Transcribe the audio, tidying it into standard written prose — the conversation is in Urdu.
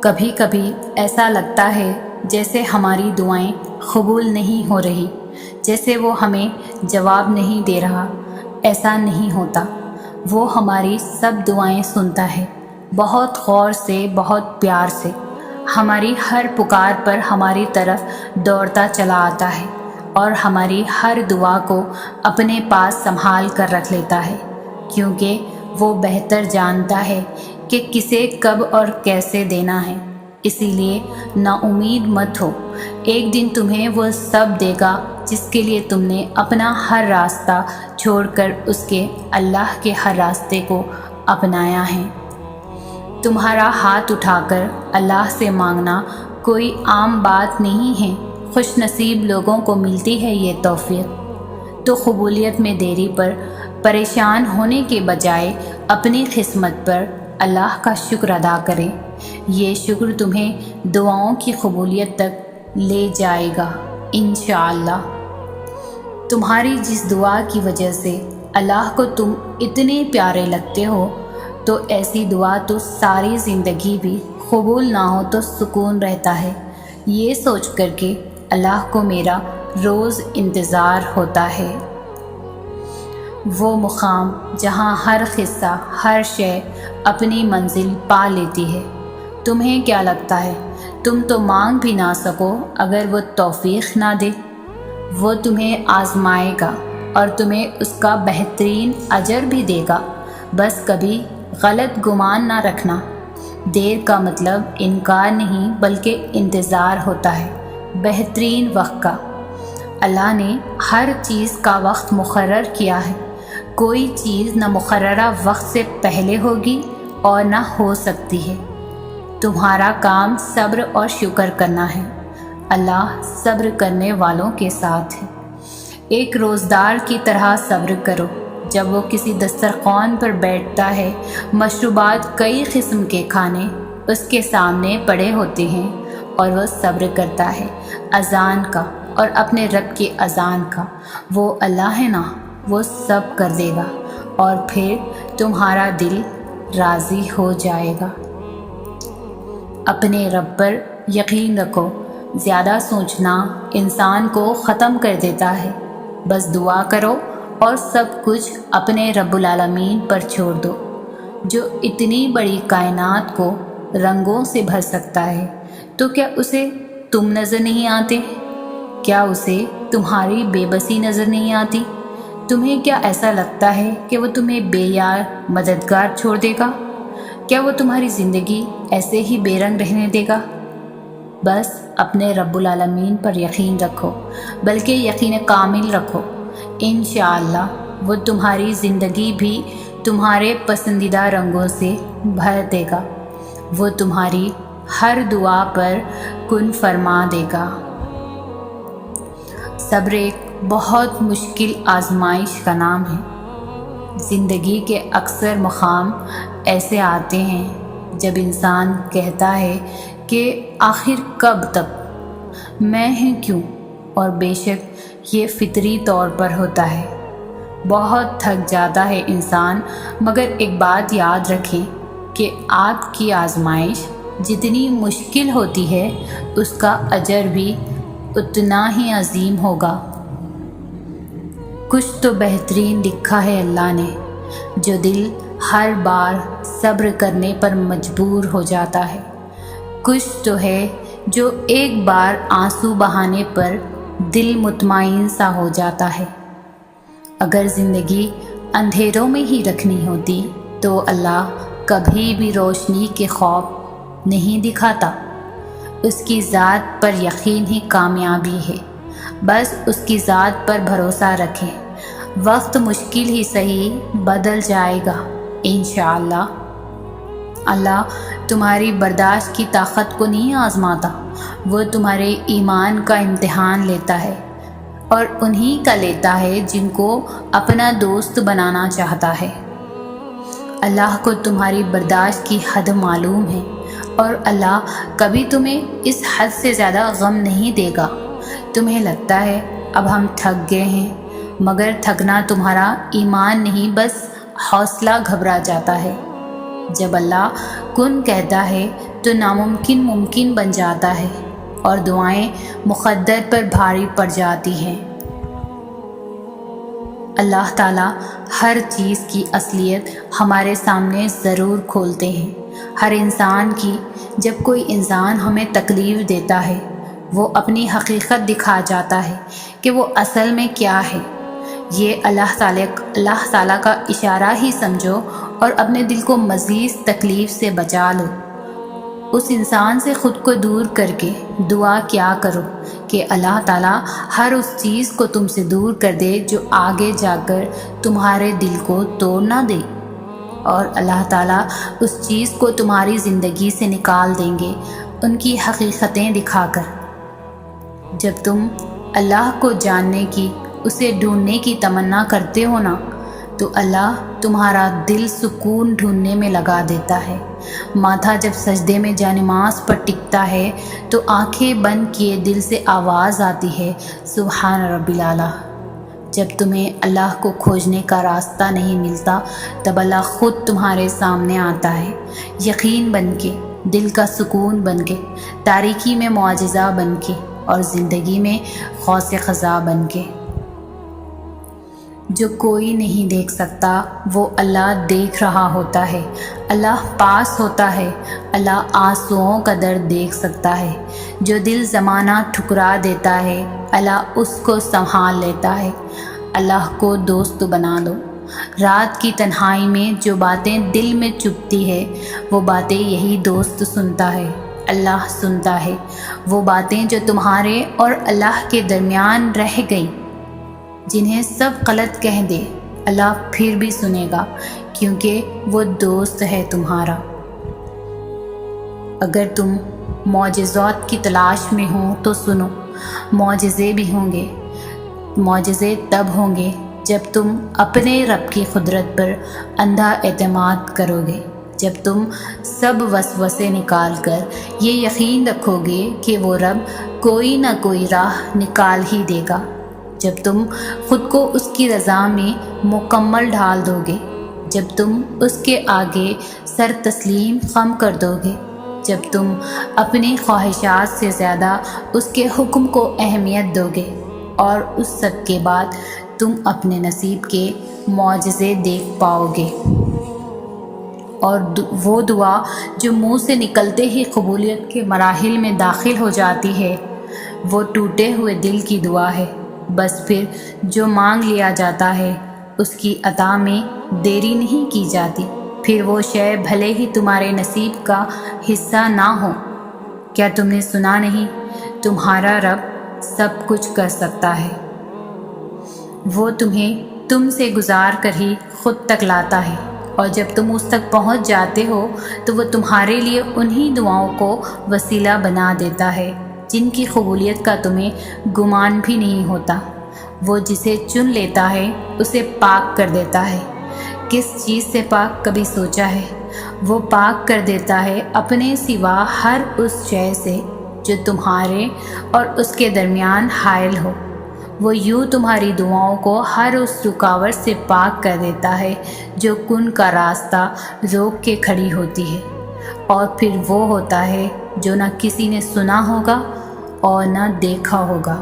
کبھی کبھی ایسا لگتا ہے جیسے ہماری دعائیں قبول نہیں ہو رہی، جیسے وہ ہمیں جواب نہیں دے رہا۔ ایسا نہیں ہوتا، وہ ہماری سب دعائیں سنتا ہے، بہت غور سے، بہت پیار سے۔ ہماری ہر پکار پر ہماری طرف دوڑتا چلا آتا ہے اور ہماری ہر دعا کو اپنے پاس سنبھال کر رکھ لیتا ہے، کیونکہ وہ بہتر جانتا ہے کہ کسے کب اور کیسے دینا ہے۔ اسی لیے نا امید مت ہو، ایک دن تمہیں وہ سب دے گا جس کے لیے تم نے اپنا ہر راستہ چھوڑ کر اس کے اللہ کے ہر راستے کو اپنایا ہے۔ تمہارا ہاتھ اٹھا کر اللہ سے مانگنا کوئی عام بات نہیں ہے، خوش نصیب لوگوں کو ملتی ہے یہ توفیق۔ تو قبولیت میں دیری پر پریشان ہونے کے بجائے اپنی قسمت پر اللہ کا شکر ادا کریں، یہ شکر تمہیں دعاؤں کی قبولیت تک لے جائے گا انشاءاللہ۔ تمہاری جس دعا کی وجہ سے اللہ کو تم اتنے پیارے لگتے ہو، تو ایسی دعا تو ساری زندگی بھی قبول نہ ہو تو سکون رہتا ہے، یہ سوچ کر کہ اللہ کو میرا روز انتظار ہوتا ہے۔ وہ مقام جہاں ہر قصہ، ہر شے اپنی منزل پا لیتی ہے۔ تمہیں کیا لگتا ہے تم تو مانگ بھی نہ سکو اگر وہ توفیق نہ دے؟ وہ تمہیں آزمائے گا اور تمہیں اس کا بہترین اجر بھی دے گا، بس کبھی غلط گمان نہ رکھنا۔ دیر کا مطلب انکار نہیں بلکہ انتظار ہوتا ہے، بہترین وقت کا۔ اللہ نے ہر چیز کا وقت مقرر کیا ہے، کوئی چیز نہ مقررہ وقت سے پہلے ہوگی اور نہ ہو سکتی ہے۔ تمہارا کام صبر اور شکر کرنا ہے، اللہ صبر کرنے والوں کے ساتھ ہے۔ ایک روزدار کی طرح صبر کرو، جب وہ کسی دسترخوان پر بیٹھتا ہے، مشروبات، کئی قسم کے کھانے اس کے سامنے پڑے ہوتے ہیں اور وہ صبر کرتا ہے اذان کا اور اپنے رب کی اذان کا۔ وہ اللہ ہے نا، وہ سب کر دے گا اور پھر تمہارا دل راضی ہو جائے گا۔ اپنے رب پر یقین رکھو، زیادہ سوچنا انسان کو ختم کر دیتا ہے۔ بس دعا کرو اور سب کچھ اپنے رب العالمین پر چھوڑ دو، جو اتنی بڑی کائنات کو رنگوں سے بھر سکتا ہے۔ تو کیا اسے تم نظر نہیں آتے؟ کیا اسے تمہاری بے بسی نظر نہیں آتی؟ تمہیں کیا ایسا لگتا ہے کہ وہ تمہیں بے یار مددگار چھوڑ دے گا؟ کیا وہ تمہاری زندگی ایسے ہی بے رنگ رہنے دے گا؟ بس اپنے رب العالمین پر یقین رکھو، بلکہ یقین کامل رکھو، انشاءاللہ وہ تمہاری زندگی بھی تمہارے پسندیدہ رنگوں سے بھر دے گا، وہ تمہاری ہر دعا پر کن فرما دے گا۔ صبر ایک بہت مشکل آزمائش کا نام ہے۔ زندگی کے اکثر مقام ایسے آتے ہیں جب انسان کہتا ہے کہ آخر کب تک، میں ہی کیوں؟ اور بے شک یہ فطری طور پر ہوتا ہے، بہت تھک جاتا ہے انسان۔ مگر ایک بات یاد رکھیں کہ آپ کی آزمائش جتنی مشکل ہوتی ہے اس کا اجر بھی اتنا ہی عظیم ہوگا۔ کچھ تو بہترین لکھا ہے اللہ نے، جو دل ہر بار صبر کرنے پر مجبور ہو جاتا ہے۔ کچھ تو ہے جو ایک بار آنسو بہانے پر دل مطمئن سا ہو جاتا ہے۔ اگر زندگی اندھیروں میں ہی رکھنی ہوتی تو اللہ کبھی بھی روشنی کے خواب نہیں دکھاتا۔ اس کی ذات پر یقین ہی کامیابی ہے، بس اس کی ذات پر بھروسہ رکھیں۔ وقت مشکل ہی سہی بدل جائے گا انشاءاللہ۔ اللہ تمہاری برداشت کی طاقت کو نہیں آزماتا، وہ تمہارے ایمان کا امتحان لیتا ہے، اور انہی کا لیتا ہے جن کو اپنا دوست بنانا چاہتا ہے۔ اللہ کو تمہاری برداشت کی حد معلوم ہے، اور اللہ کبھی تمہیں اس حد سے زیادہ غم نہیں دے گا۔ تمہیں لگتا ہے اب ہم تھک گئے ہیں، مگر تھکنا تمہارا ایمان نہیں، بس حوصلہ گھبرا جاتا ہے۔ جب اللہ کن کہتا ہے تو ناممکن ممکن بن جاتا ہے اور دعائیں مقدر پر بھاری پڑ جاتی ہیں۔ اللہ تعالیٰ ہر چیز کی اصلیت ہمارے سامنے ضرور کھولتے ہیں۔ ہر انسان کی جب کوئی انسان ہمیں تکلیف دیتا ہے وہ اپنی حقیقت دکھا جاتا ہے کہ وہ اصل میں کیا ہے۔ یہ اللہ تعالیٰ کا اشارہ ہی سمجھو اور اپنے دل کو مزید تکلیف سے بچا لو۔ اس انسان سے خود کو دور کر کے دعا کیا کرو کہ اللہ تعالیٰ ہر اس چیز کو تم سے دور کر دے جو آگے جا کر تمہارے دل کو توڑ نہ دے، اور اللہ تعالیٰ اس چیز کو تمہاری زندگی سے نکال دیں گے ان کی حقیقتیں دکھا کر۔ جب تم اللہ کو جاننے کی، اسے ڈھونڈنے کی تمنا کرتے ہو نا، تو اللہ تمہارا دل سکون ڈھونڈنے میں لگا دیتا ہے۔ ماتھا جب سجدے میں جانماز پر ٹکتا ہے تو آنکھیں بند کیے دل سے آواز آتی ہے سبحان رب العلیٰ۔ جب تمہیں اللہ کو کھوجنے کا راستہ نہیں ملتا تب اللہ خود تمہارے سامنے آتا ہے، یقین بن کے، دل کا سکون بن کے، تاریکی میں معجزہ بن کے اور زندگی میں غوث خزاں بن کے۔ جو کوئی نہیں دیکھ سکتا وہ اللہ دیکھ رہا ہوتا ہے، اللہ پاس ہوتا ہے، اللہ آنسوؤں کا درد دیکھ سکتا ہے۔ جو دل زمانہ ٹھکرا دیتا ہے اللہ اس کو سنبھال لیتا ہے۔ اللہ کو دوست بنا لو۔ رات کی تنہائی میں جو باتیں دل میں چبھتی ہے وہ باتیں یہی دوست سنتا ہے، اللہ سنتا ہے۔ وہ باتیں جو تمہارے اور اللہ کے درمیان رہ گئی، جنہیں سب غلط کہہ دے، اللہ پھر بھی سنے گا کیونکہ وہ دوست ہے تمہارا۔ اگر تم معجزات کی تلاش میں ہو تو سنو، معجزے بھی ہوں گے۔ معجزے تب ہوں گے جب تم اپنے رب کی قدرت پر اندھا اعتماد کرو گے، جب تم سب وسوسے نکال کر یہ یقین رکھو گے کہ وہ رب کوئی نہ کوئی راہ نکال ہی دے گا، جب تم خود کو اس کی رضا میں مکمل ڈھال دو گے، جب تم اس کے آگے سر تسلیم خم کر دو گے، جب تم اپنی خواہشات سے زیادہ اس کے حکم کو اہمیت دو گے، اور اس سب کے بعد تم اپنے نصیب کے معجزے دیکھ پاؤ گے۔ اور وہ دعا جو منہ سے نکلتے ہی قبولیت کے مراحل میں داخل ہو جاتی ہے وہ ٹوٹے ہوئے دل کی دعا ہے۔ بس پھر جو مانگ لیا جاتا ہے اس کی عطا میں دیری نہیں کی جاتی، پھر وہ شے بھلے ہی تمہارے نصیب کا حصہ نہ ہو۔ کیا تم نے سنا نہیں؟ تمہارا رب سب کچھ کر سکتا ہے۔ وہ تمہیں تم سے گزار کر ہی خود تک لاتا ہے، اور جب تم اس تک پہنچ جاتے ہو تو وہ تمہارے لیے انہی دعاؤں کو وسیلہ بنا دیتا ہے جن کی قبولیت کا تمہیں گمان بھی نہیں ہوتا۔ وہ جسے چن لیتا ہے اسے پاک کر دیتا ہے۔ کس چیز سے پاک کبھی سوچا ہے؟ وہ پاک کر دیتا ہے اپنے سوا ہر اس شے سے جو تمہارے اور اس کے درمیان حائل ہو۔ وہ یوں تمہاری دعاؤں کو ہر اس رکاوٹ سے پاک کر دیتا ہے جو کن کا راستہ روک کے کھڑی ہوتی ہے، اور پھر وہ ہوتا ہے جو نہ کسی نے سنا ہوگا اور نہ دیکھا ہوگا۔